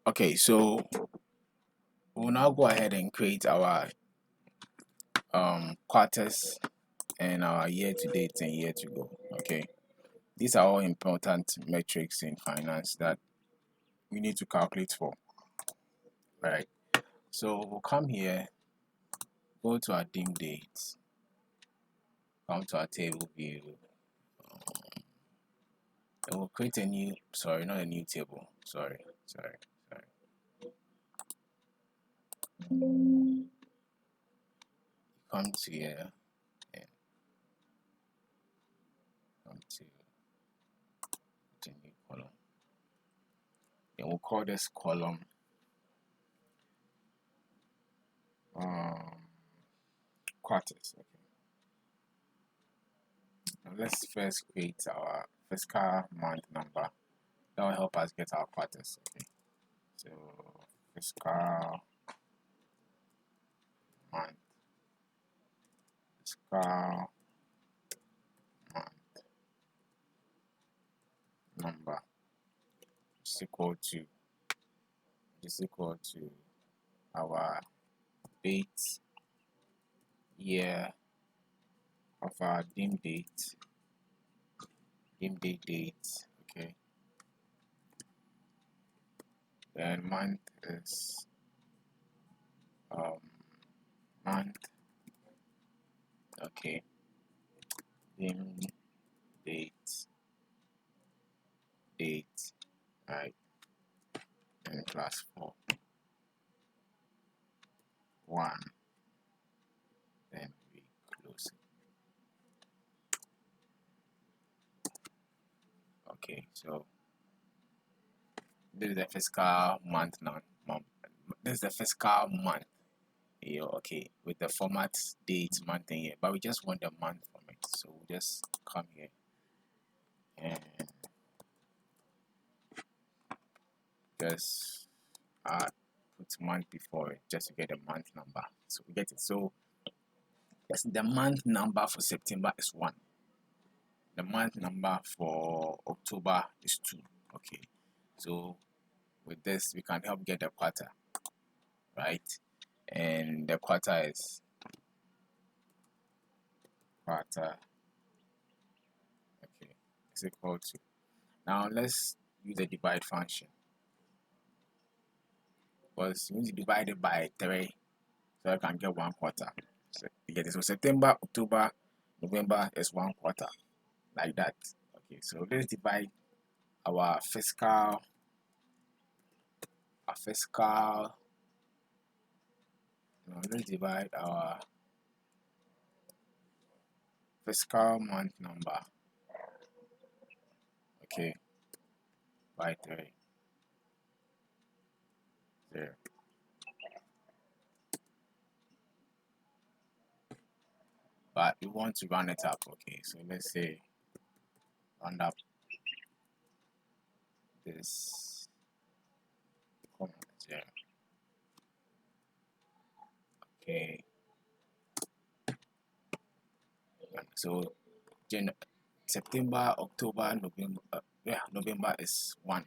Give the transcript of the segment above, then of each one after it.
Okay, so we'll now go ahead and create our quarters and our year to date and year to go. Okay, these are all important metrics in finance that we need to calculate for, right? So we'll come here, go to our dim dates, come to our table view, and we'll create a new, sorry, not a new table, sorry. Come to here and come to the new column. And we'll call this column quarters. Okay. Now let's first create our fiscal month number. That will help us get our quarters. Okay. So fiscal month, fiscal month number is equal to our date, year of our dim date, okay. Then month is month, okay. Dim date, right, and class 4, 1, then we close it. Okay, so this is the fiscal month now. This is the fiscal month. Yeah, okay, with the format date, month, and year, but we just want the month from it. So we'll just come here and just put month before it just to get the month number. So we get it. So yes, the month number for September is 1. The month number for October is 2. Okay, so with this we can help get the quarter, right? And the quarter is okay, is equal to, now let's use the divide function, because we need to divide it by 3 so I can get 1 quarter. So you get it. So September, October, November is 1 quarter, like that. Okay, so let's divide our fiscal let's divide our fiscal month number, okay, by 3. There. But we want to run it up. Okay, so let's say run up this comment here. Okay, so September, October, November, November is 1.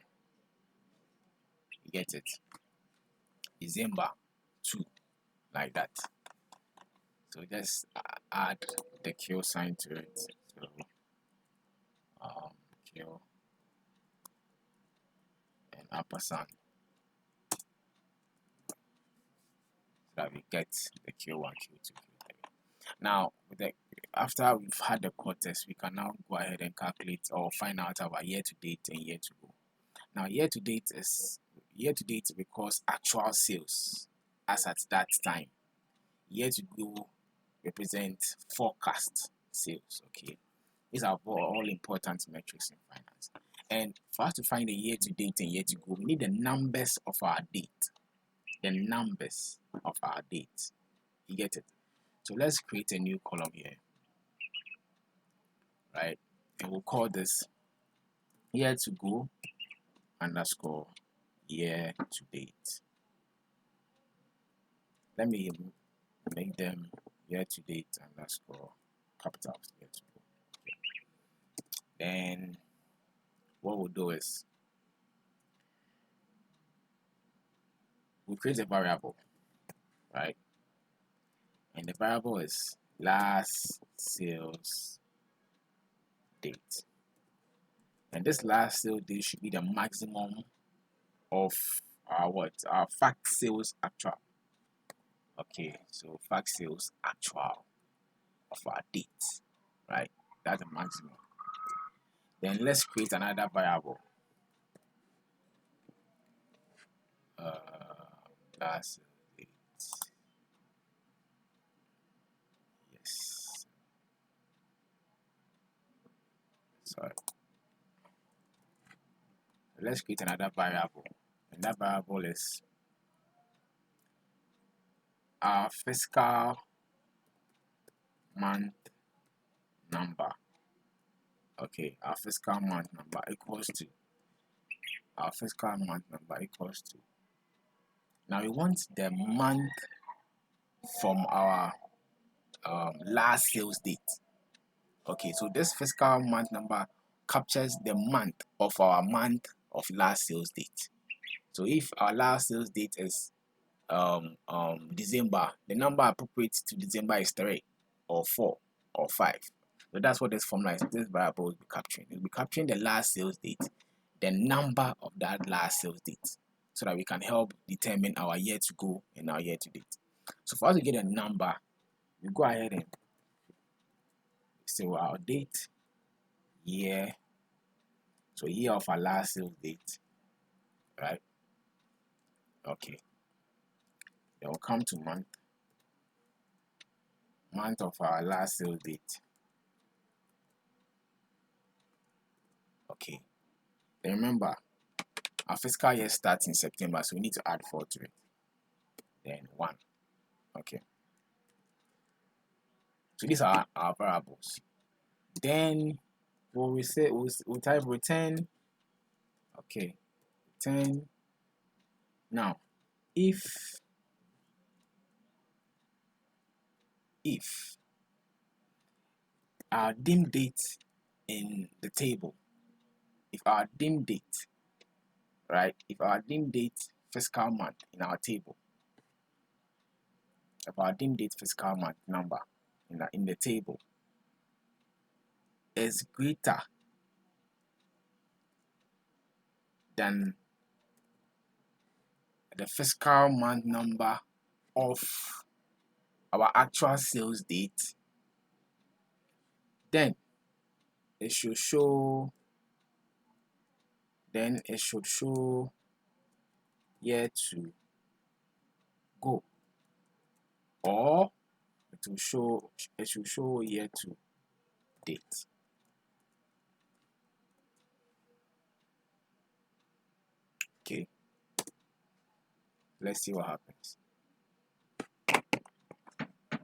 You get it. December 2, like that. So just add the Q sign to it. So Q and ampersand, so that we get the Q1, Q2, Q3. Now, after we've had the quarters, we can now go ahead and calculate or find out our year to date and year to go. Now, year to date because actual sales as at that time. Year to go represent forecast sales. Okay, these are all important metrics in finance. And for us to find the year to date and year to go, we need the numbers of our date. The numbers of our date. You get it? So let's create a new column here, right? And we'll call this year to go underscore year to date. Let me make them year to date underscore capitals year to go. Okay. Then what we'll do is we'll create a variable, right? And the variable is last sales date. And this last sales date should be the maximum of our fact sales actual. Okay, so fact sales actual of our date, right? That's the maximum. Then let's create another variable. Last date. Yes. Sorry. Let's create another variable. And that variable is our fiscal month number. Okay, our fiscal month number equals to now we want the month from our last sales date. Okay, so this fiscal month number captures the month of our month of last sales date. So if our last sales date is December, the number appropriate to December is 3 or 4 or 5. So that's what this formula is. This variable will be capturing. It will be capturing the last sales date, the number of that last sales date, so that we can help determine our year to go and our year to date. So for us to get a number, we go ahead and say our date, year, so year of our last sales date, right? Okay. Then we'll come to month of our last sales date. Okay. Then remember, our fiscal year starts in September, so we need to add 4 to it. Then 1. Okay. So these are our variables. Then we'll type return. Okay. Return. Now, if our dim date in the table, if our dim date fiscal month in our table, if our dim date fiscal month number in the table is greater than the fiscal month number of our actual sales date, then it should show year to go, or it should show year to date. Okay, let's see what happens.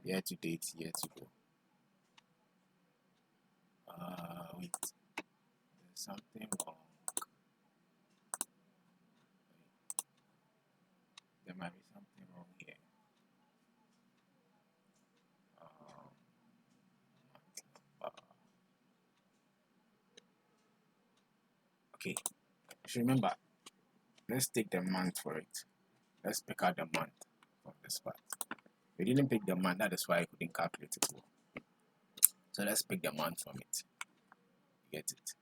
Year to date, year to go. Wait, there's something wrong. There might be something wrong here. Okay, so remember, let's take the month for it. Let's pick out the month from this part. We didn't pick the month, that is why I couldn't calculate it well. So let's pick the month from it. Get it?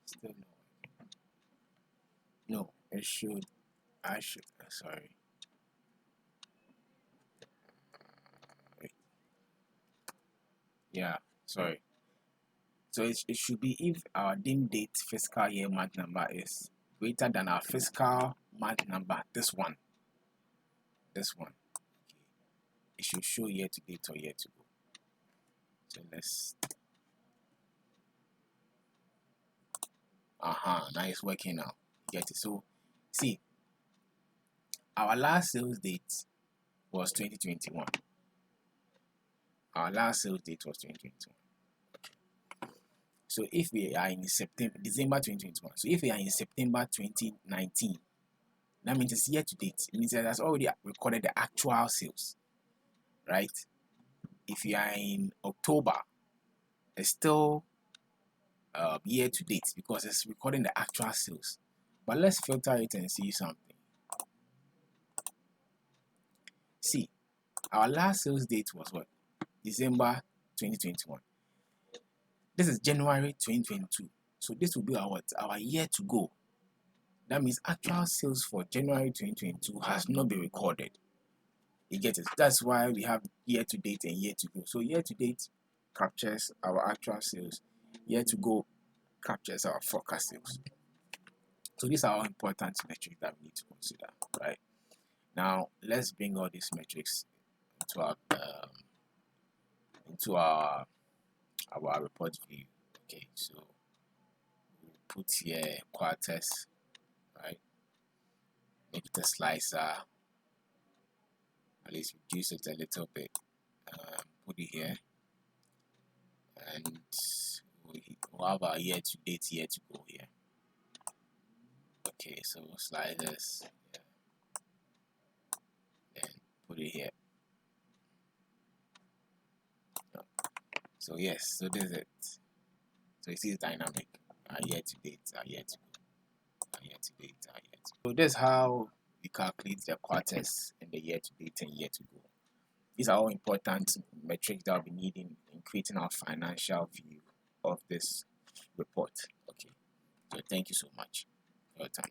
Still no. Sorry. Wait. Yeah, sorry. So it should be if our dim date fiscal year month number is greater than our fiscal month number, this one. Okay. It should show year to date or year to go. So let's now it's working now. Get it? So see, our last sales date was 2021. Our last sales date was 2021. So if we are in December 2021, so if we are in September 2019, that means it's year to date. It means that that's already recorded the actual sales, right? If you are in October, it's still year to date because it's recording the actual sales. But let's filter it and see something. See, our last sales date was what? December 2021. This is January 2022. So this will be our year to go. That means actual sales for January 2022 has not been recorded. You get it? That's why we have year to date and year to go. So year to date captures our actual sales. Year to go captures our forecast sales. So these are all important metrics that we need to consider, right? Now let's bring all these metrics into our report view. Okay, so we'll put here quarters, right? Make it a slicer. At least reduce it a little bit. Put it here, and we'll have our year to date, year to go here. Okay, so sliders, yeah. Then put it here. So yes, so this is it. So you see it's dynamic. Our year to date, our year to go, our year to date, our year to go. So this is how we calculate the quarters and the year to date and year to go. These are all important metrics that we'll be needing in creating our financial view of this report. Okay, so thank you so much for your time.